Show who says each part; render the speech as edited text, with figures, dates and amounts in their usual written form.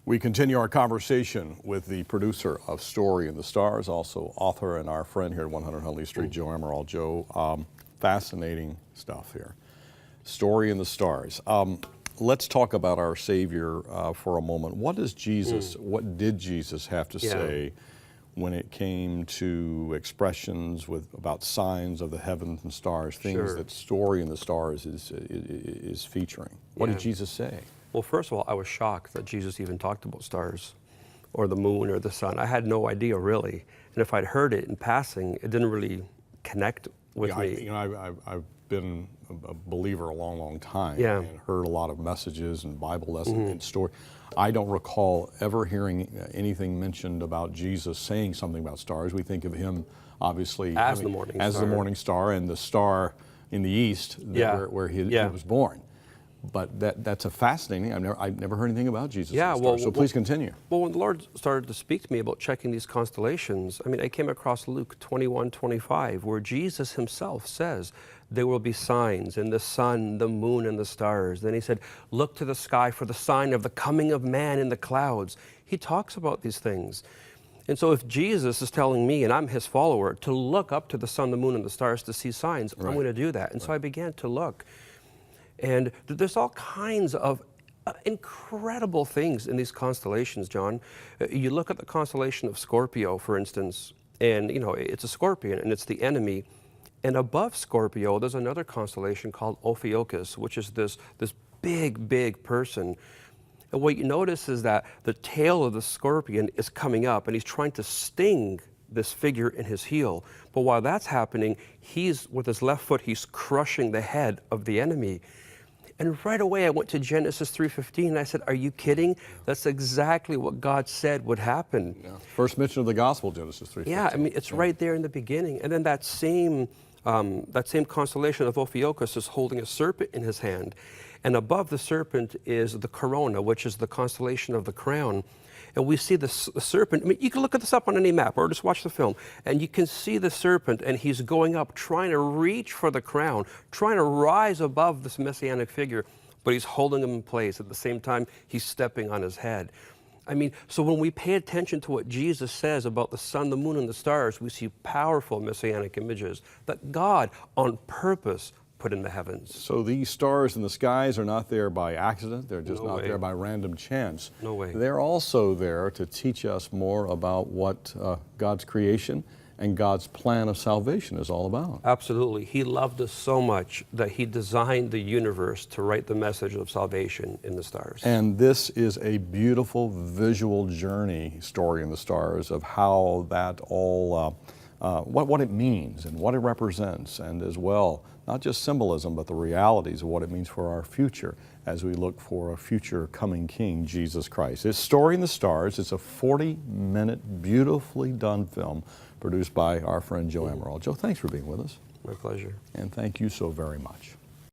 Speaker 1: We continue our conversation with the producer of Story in the Stars, also author and our friend here at 100 Huntley Street, Joe Amaral. Joe, fascinating stuff here. Story in the Stars. Let's talk about our Savior for a moment. What did Jesus have to say when it came to expressions about signs of the heavens and stars, things that Story in the Stars is featuring? What did Jesus say?
Speaker 2: Well, first of all, I was shocked that Jesus even talked about stars or the moon or the sun. I had no idea, really. And if I'd heard it in passing, it didn't really connect with me.
Speaker 1: I've been a believer a long, long time and heard a lot of messages and Bible lessons and story. I don't recall ever hearing anything mentioned about Jesus saying something about stars. We think of him, obviously,
Speaker 2: as the morning
Speaker 1: star and the star in the east where he was born. But that's a fascinating. I've never heard anything about Jesus. So please continue.
Speaker 2: Well, when the Lord started to speak to me about checking these constellations, I came across Luke 21:25, where Jesus himself says there will be signs in the sun, the moon, and the stars. Then he said, "Look to the sky for the sign of the coming of man in the clouds." He talks about these things. And so if Jesus is telling me, and I'm his follower, to look up to the sun, the moon, and the stars to see signs, I'm going to do that. And so I began to look. And there's all kinds of incredible things in these constellations, John. You look at the constellation of Scorpio, for instance, and it's a scorpion and it's the enemy. And above Scorpio, there's another constellation called Ophiuchus, which is this big, big person. And what you notice is that the tail of the scorpion is coming up and he's trying to sting this figure in his heel. But while that's happening, he's, with his left foot, he's crushing the head of the enemy. And right away I went to Genesis 3:15 and I said, are you kidding? That's exactly what God said would happen.
Speaker 1: Yeah. First mention of the gospel, Genesis 3:15.
Speaker 2: Yeah, it's right there in the beginning. And then that same constellation of Ophiuchus is holding a serpent in his hand. And above the serpent is the corona, which is the constellation of the crown. And we see the serpent. You can look at this up on any map or just watch the film. And you can see the serpent, and he's going up, trying to reach for the crown, trying to rise above this messianic figure, but he's holding him in place. At the same time, he's stepping on his head. So when we pay attention to what Jesus says about the sun, the moon, and the stars, we see powerful messianic images that God, on purpose, put in the heavens.
Speaker 1: So these stars in the skies are not there by accident. They're just not there by random chance.
Speaker 2: No way.
Speaker 1: They're also there to teach us more about what God's creation and God's plan of salvation is all about.
Speaker 2: Absolutely. He loved us so much that he designed the universe to write the message of salvation in the stars.
Speaker 1: And this is a beautiful visual journey, Story in the Stars, of how that all, what it means and what it represents, and as well, not just symbolism, but the realities of what it means for our future as we look for a future coming King, Jesus Christ. It's Story in the Stars. It's a 40-minute, beautifully done film produced by our friend Joe Amaral. Joe, thanks for being with us.
Speaker 2: My pleasure.
Speaker 1: And thank you so very much.